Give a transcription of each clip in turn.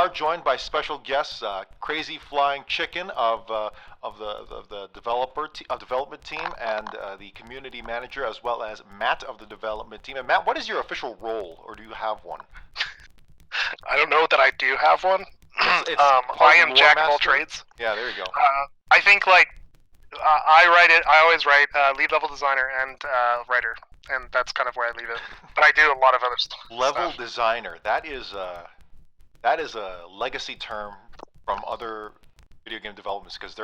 are joined by special guests, KrazyFlynChicken of the development team, and the community manager, as well as Matt of the development team. And Matt, what is your official role, or do you have one? I don't know that I do have one. I am jack of all trades. Yeah, there you go. I think I write it. I always write lead level designer and writer, and that's kind of where I leave it. But I do a lot of other stuff. Level designer. That is a legacy term from other video game developments, because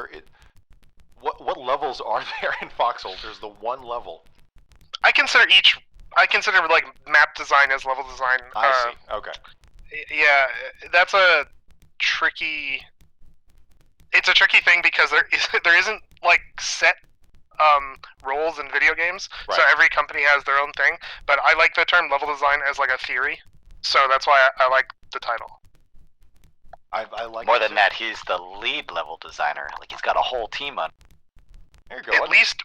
what levels are there in Foxhole? There's the one level. I consider like map design as level design. I see. Okay. Yeah, that's a tricky. It's a tricky thing because there isn't like set roles in video games, right. So every company has their own thing. But I like the term level design as like a theory, so that's why I like the title. I like more than that. He's the lead level designer. Like, he's got a whole team on. There you go. At least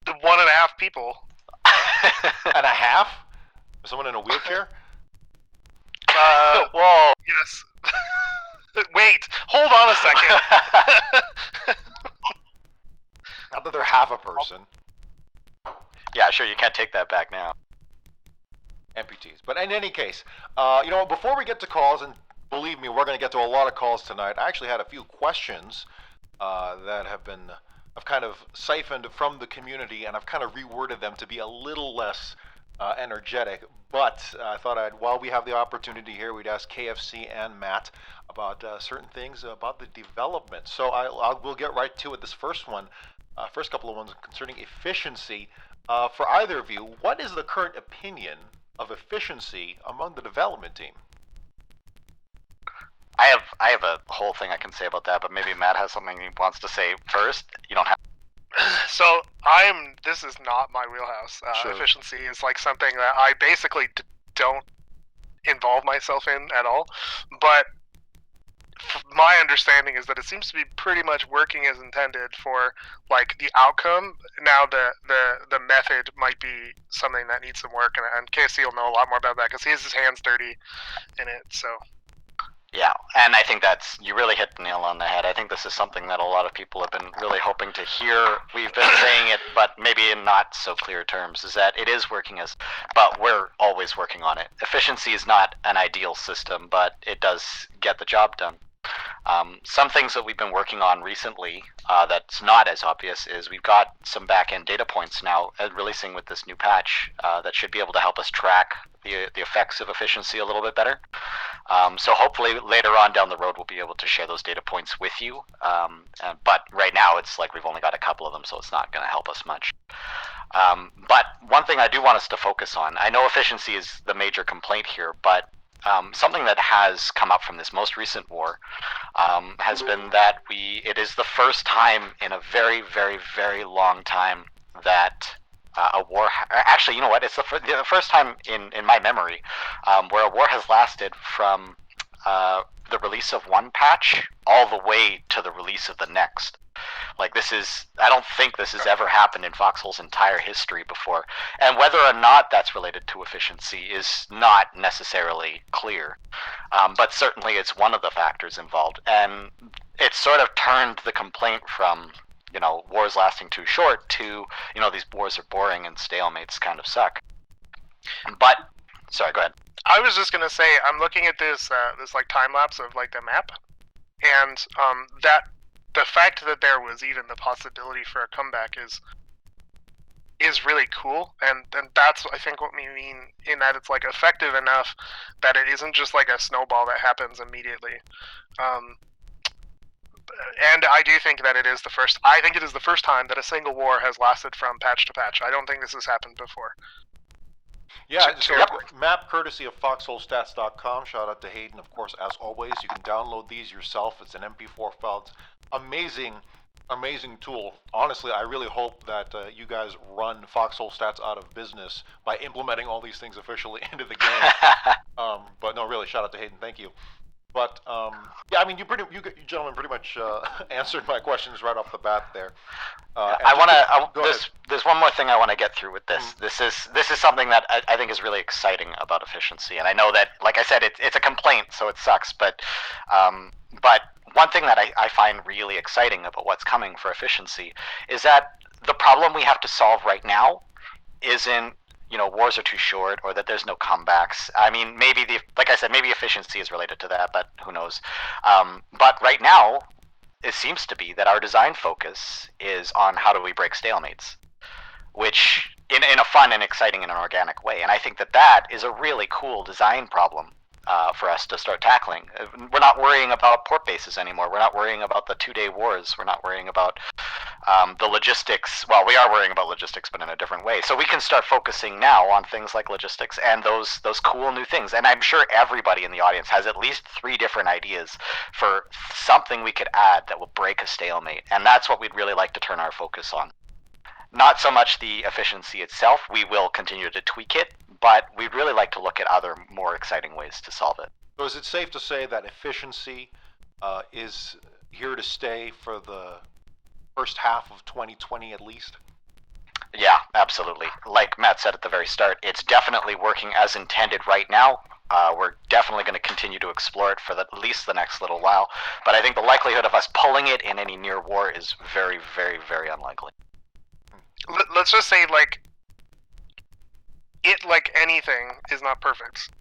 1.5 people. And a half? Someone in a wheelchair? Whoa. Yes. Wait, hold on a second. Not that they're half a person. Yeah, sure, you can't take that back now. Amputees. But in any case, before we get to calls, and believe me, we're going to get to a lot of calls tonight, I actually had a few questions that I've kind of siphoned from the community, and I've kind of reworded them to be a little less energetic. But I thought while we have the opportunity here, we'd ask KFC and Matt about certain things about the development. So we'll get right to it. This first one, first couple of ones concerning efficiency. For either of you, what is the current opinion of efficiency among the development team? I have a whole thing I can say about that, but maybe Matt has something he wants to say first. You don't have. So this is not my wheelhouse. Sure. Efficiency is like something that I basically don't involve myself in at all. But my understanding is that it seems to be pretty much working as intended for like the outcome. Now the method might be something that needs some work, and KFC will know a lot more about that because he has his hands dirty in it. So. Yeah, and I think you really hit the nail on the head. I think this is something that a lot of people have been really hoping to hear. We've been saying it, but maybe in not so clear terms, is that it is working but we're always working on it. Efficiency is not an ideal system, but it does get the job done. Some things that we've been working on recently that's not as obvious is we've got some back-end data points now releasing with this new patch that should be able to help us track the effects of efficiency a little bit better. So hopefully later on down the road we'll be able to share those data points with you. But right now it's like we've only got a couple of them, so it's not going to help us much. But one thing I do want us to focus on, I know efficiency is the major complaint here, but something that has come up from this most recent war has been that it is the first time in a very, very, very long time that a war... Actually, you know what? It's the first time in my memory where a war has lasted from the release of one patch all the way to the release of the next. Like, I don't think this has ever happened in Foxhole's entire history before. And whether or not that's related to efficiency is not necessarily clear. But certainly it's one of the factors involved. And it sort of turned the complaint from, wars lasting too short to, these wars are boring and stalemates kind of suck. But, sorry, go ahead. I was just going to say, I'm looking at this like time lapse of like the map. And the fact that there was even the possibility for a comeback is really cool, and that's I think what we mean in that it's like effective enough that it isn't just like a snowball that happens immediately. And I do think that it is the first time that a single war has lasted from patch to patch. I don't think this has happened before. Yeah, so map courtesy of foxholestats.com. Shout out to Hayden, of course, as always. You can download these yourself. It's an MP4 file. It's amazing tool. Honestly, I really hope that you guys run Foxhole Stats out of business by implementing all these things officially into the game. But no, really, shout out to Hayden. Thank you. But yeah, I mean, you gentlemen pretty much answered my questions right off the bat there. There's one more thing I want to get through with this. This is something that I think is really exciting about efficiency, and I know that, like I said, it's a complaint, so it sucks. But one thing that I find really exciting about what's coming for efficiency is that the problem we have to solve right now isn't, wars are too short or that there's no comebacks. I mean, maybe like I said, maybe efficiency is related to that, but who knows? But right now, it seems to be that our design focus is on how do we break stalemates, which in a fun and exciting and an organic way. And I think that is a really cool design problem for us to start tackling. We're not worrying about port bases anymore. We're not worrying about the 2-day wars. We're not worrying about the logistics. Well, we are worrying about logistics, but in a different way. So we can start focusing now on things like logistics and those cool new things. And I'm sure everybody in the audience has at least 3 different ideas for something we could add that will break a stalemate. And that's what we'd really like to turn our focus on. Not so much the efficiency itself. We will continue to tweak it, but we'd really like to look at other more exciting ways to solve it. So is it safe to say that efficiency is here to stay for the first half of 2020 at least? Yeah, absolutely. Like Matt said at the very start, it's definitely working as intended right now. We're definitely going to continue to explore it for at least the next little while. But I think the likelihood of us pulling it in any near war is very, very, very unlikely. Let's just say, like anything, is not perfect.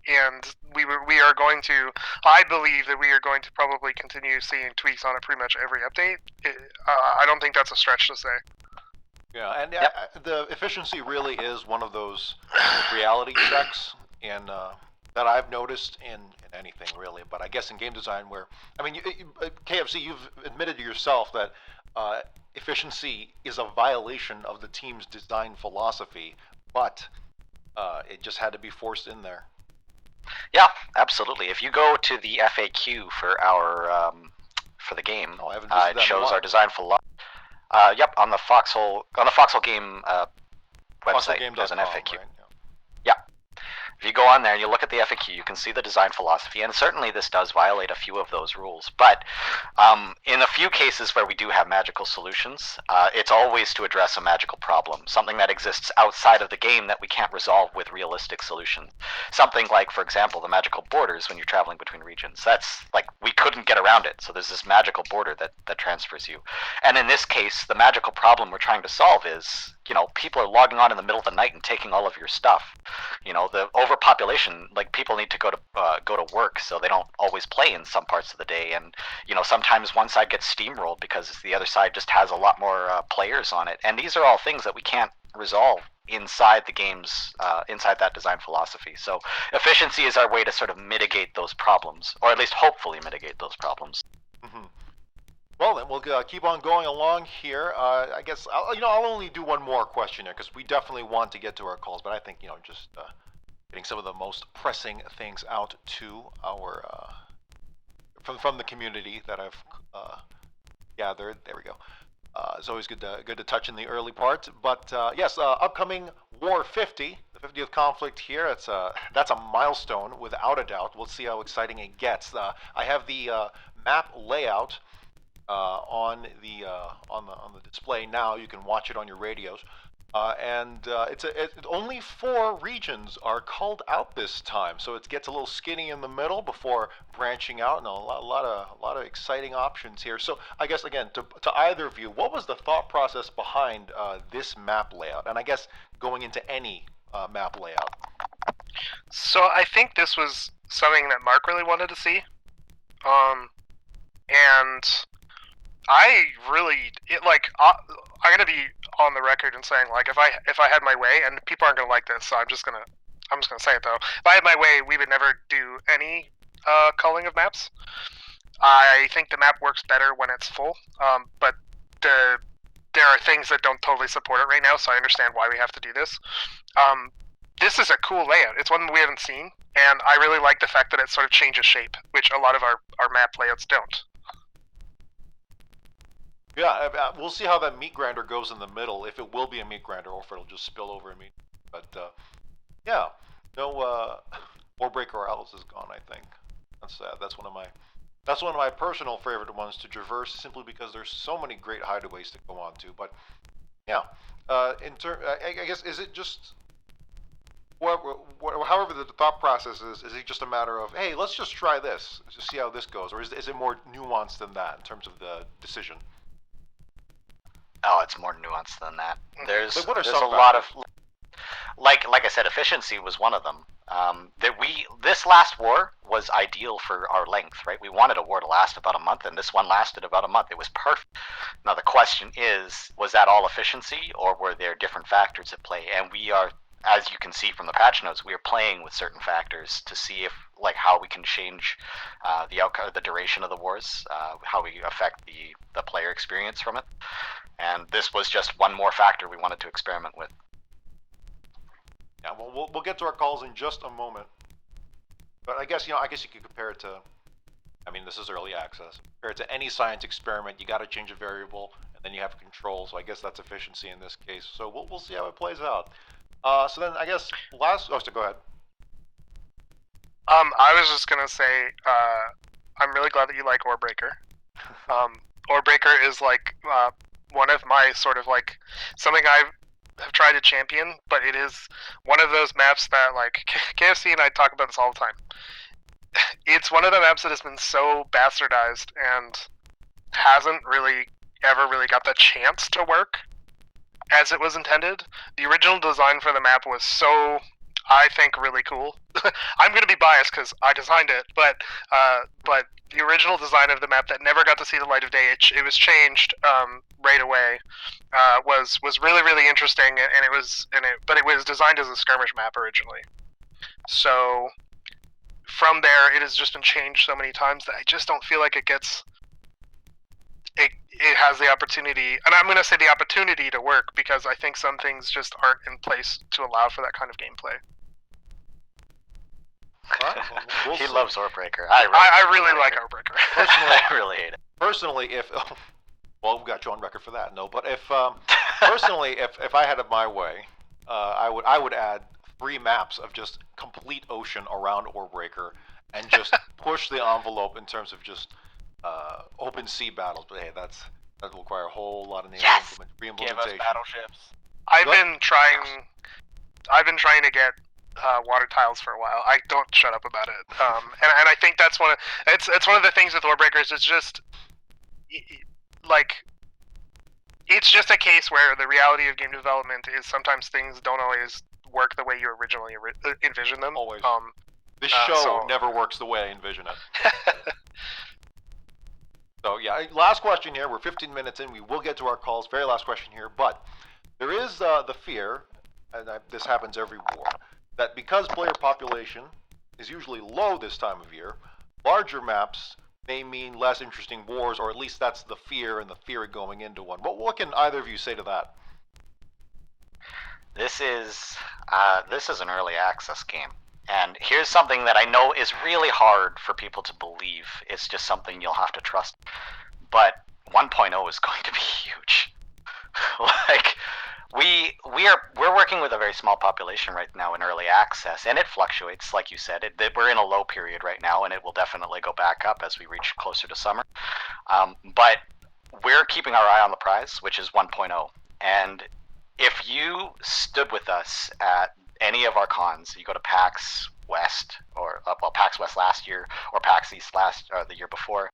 And we are going to, I believe that we are going to probably continue seeing tweaks on it pretty much every update. I don't think that's a stretch to say. Yeah, and the efficiency really is one of those reality checks and that I've noticed in anything really, but I guess in game design where, I mean, KFC, you've admitted to yourself that efficiency is a violation of the team's design philosophy, but it just had to be forced in there. Yeah, absolutely. If you go to the FAQ for our for the game, it shows our design philosophy. Yep, on the Foxhole game website, there's an FAQ. Right? Yeah. If you go on there and you look at the FAQ, you can see the design philosophy, and certainly this does violate a few of those rules. But in a few cases where we do have magical solutions, it's always to address a magical problem, something that exists outside of the game that we can't resolve with realistic solutions. Something like, for example, the magical borders when you're traveling between regions. That's like, we couldn't get around it, so there's this magical border that transfers you. And in this case, the magical problem we're trying to solve is, people are logging on in the middle of the night and taking all of your stuff. The overpopulation, like, people need to go to work, so they don't always play in some parts of the day. And sometimes one side gets steamrolled because the other side just has a lot more players on it. And these are all things that we can't resolve inside the game's inside that design philosophy. So efficiency is our way to sort of mitigate those problems, or at least hopefully mitigate those problems. Mm-hmm. Well, then we'll keep on going along here. I guess I'll only do one more question here because we definitely want to get to our calls. But I think just getting some of the most pressing things out to our from the community that I've gathered. There we go. It's always good to touch in the early part. But yes, upcoming War 50, the 50th conflict here. That's a milestone without a doubt. We'll see how exciting it gets. I have the map layout on the display now. You can watch it on your radios, and only 4 regions are called out this time, so it gets a little skinny in the middle before branching out, and a lot of exciting options here. So I guess again to either of you, what was the thought process behind this map layout, and I guess going into any map layout? So I think this was something that Mark really wanted to see, and I'm gonna be on the record and saying, like, if I had my way, and people aren't gonna like this, so I'm just gonna say it though. If I had my way, we would never do any culling of maps. I think the map works better when it's full, but there are things that don't totally support it right now, so I understand why we have to do this. This is a cool layout. It's one we haven't seen, and I really like the fact that it sort of changes shape, which a lot of our map layouts don't. Yeah, we'll see how that meat grinder goes in the middle, if it will be a meat grinder or if it'll just spill over a meat. But yeah, no, Warbreaker Owls is gone, I think. That's one of my personal favorite ones to traverse, simply because there's so many great hideaways to go on to. But yeah, I guess, is it just however the thought process is it just a matter of, hey, let's just try this to see how this goes, or is it more nuanced than that in terms of the decision? Oh, it's more nuanced than that. There's Like, what are there's some a lot of, factors? like I said, efficiency was one of them. This last war was ideal for our length, right? We wanted a war to last about a month, and this one lasted about a month. It was perfect. Now the question is, was that all efficiency, or were there different factors at play? And we are, as you can see from the patch notes, we are playing with certain factors to see if, like, how we can change the outcome, the duration of the wars, how we affect the player experience from it. And this was just one more factor we wanted to experiment with. Yeah, well, we'll get to our calls in just a moment. But I guess you could compare it to, I mean, this is early access. Compare it to any science experiment. You got to change a variable, and then you have control. So I guess that's efficiency in this case. So we'll see how it plays out. So then I guess so go ahead. I was just gonna say, I'm really glad that you like Orebreaker. Orebreaker is like one of my sort of like something I have tried to champion, but it is one of those maps that, like, KFC and I talk about this all the time. It's one of the maps that has been so bastardized and hasn't really ever really got the chance to work as it was intended. The original design for the map was so, I think, really cool. I'm going to be biased because I designed it, but the original design of the map that never got to see the light of day, it was changed right away. Was really, really interesting, but it was designed as a skirmish map originally. So from there, it has just been changed so many times that I just don't feel like it has the opportunity, and I'm going to say the opportunity to work, because I think some things just aren't in place to allow for that kind of gameplay. All right, we'll He see. loves Orebreaker. I really like Orebreaker. Personally, I really hate it. Personally, well, we got you on record for that. No, but if personally, if I had it my way, I would add 3 maps of just complete ocean around Orebreaker, and just push the envelope in terms of just open sea battles. But hey, that will require a whole lot of re-implementation. Give us battleships. I've been trying to get water tiles for a while. I don't shut up about it. And I think that's it's one of the things with Warbreakers. It's just like, it's just a case where the reality of game development is sometimes things don't always work the way you originally envisioned them. Always. This show never works the way I envision it. So yeah, last question here. We're 15 minutes in. We will get to our calls. Very last question here, but there is the fear, and this happens every war, that because player population is usually low this time of year, larger maps may mean less interesting wars, or at least that's the fear and the theory going into one. What can either of you say to that? This is an early access game. And here's something that I know is really hard for people to believe. It's just something you'll have to trust. But 1.0 is going to be huge. Like, we're working with a very small population right now in early access, and it fluctuates, like you said. We're in a low period right now, and it will definitely go back up as we reach closer to summer. But we're keeping our eye on the prize, which is 1.0. And if you stood with us at any of our cons, you go to PAX West, or PAX West last year, or PAX East the year before,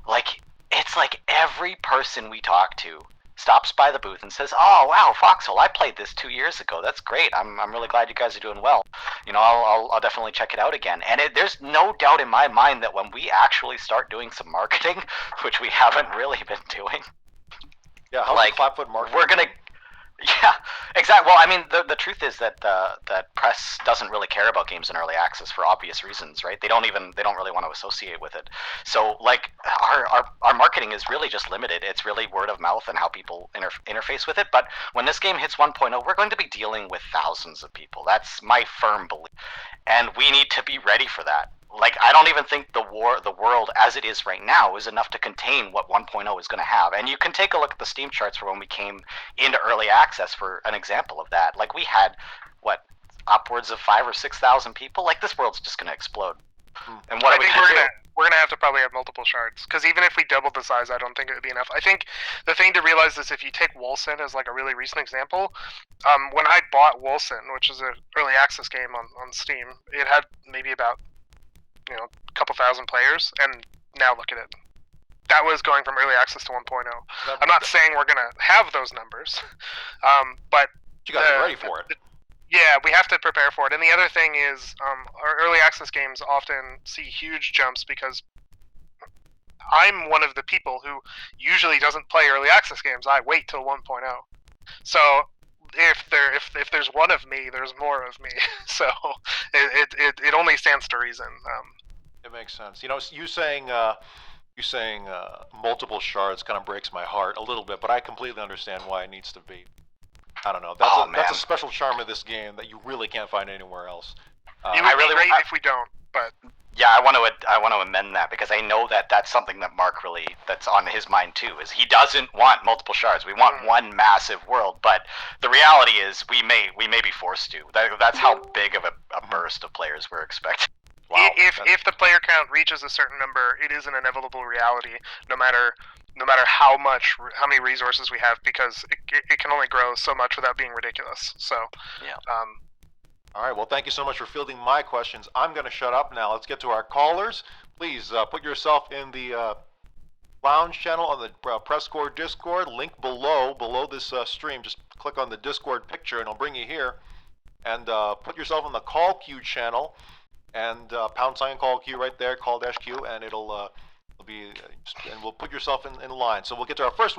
like, it's like every person we talk to stops by the booth and says, "Oh wow, Foxhole, I played this 2 years ago. That's great. I'm really glad you guys are doing well. You know, I'll definitely check it out again." And there's no doubt in my mind that when we actually start doing some marketing, which we haven't really been doing, yeah, how's the 5 foot marketing? we're gonna. Yeah, exactly. Well, I mean, the truth is that that press doesn't really care about games in early access for obvious reasons, right? They don't really want to associate with it. So, like, our marketing is really just limited. It's really word of mouth and how people interface with it. But when this game hits 1.0, we're going to be dealing with thousands of people. That's my firm belief, and we need to be ready for that. Like, I don't even think the world as it is right now is enough to contain what 1.0 is going to have. And you can take a look at the Steam charts for when we came into early access for an example of that. Like, we had, upwards of 5,000 or 6,000 people? Like, this world's just going to explode. And what I are we think gonna do? we're gonna have to probably have multiple shards, because even if we doubled the size, I don't think it would be enough. I think the thing to realize is if you take Wolcen as like a really recent example, when I bought Wolcen, which is an early access game on Steam, it had maybe about a couple thousand players, and now look at it. That was going from early access to 1.0. I'm not saying we're gonna have those numbers, but you gotta be ready for it. Yeah, we have to prepare for it. And the other thing is, our early access games often see huge jumps because I'm one of the people who usually doesn't play early access games. I wait till 1.0. So if there's one of me, there's more of me. So it only stands to reason. It makes sense. You saying multiple shards kind of breaks my heart a little bit, but I completely understand why it needs to be. I don't know. That's a special charm of this game that you really can't find anywhere else. It would be great if we don't, but yeah, I want to amend that, because I know that that's something that Mark that's on his mind too. Is he doesn't want multiple shards. We want one massive world, but the reality is we may be forced to. That's how big of a burst of players we're expecting. Wow, if the player count reaches a certain number, it is an inevitable reality, no matter how many resources we have, because it can only grow so much without being ridiculous. So yeah. All right. Well, thank you so much for fielding my questions. I'm going to shut up now. Let's get to our callers. Please put yourself in the lounge channel on the PressCorps Discord. Link below this stream. Just click on the Discord picture, and it'll bring you here. And put yourself in the call queue channel. And # call queue right there, call-q, and it'll be, and we'll put yourself in line. So we'll get to our first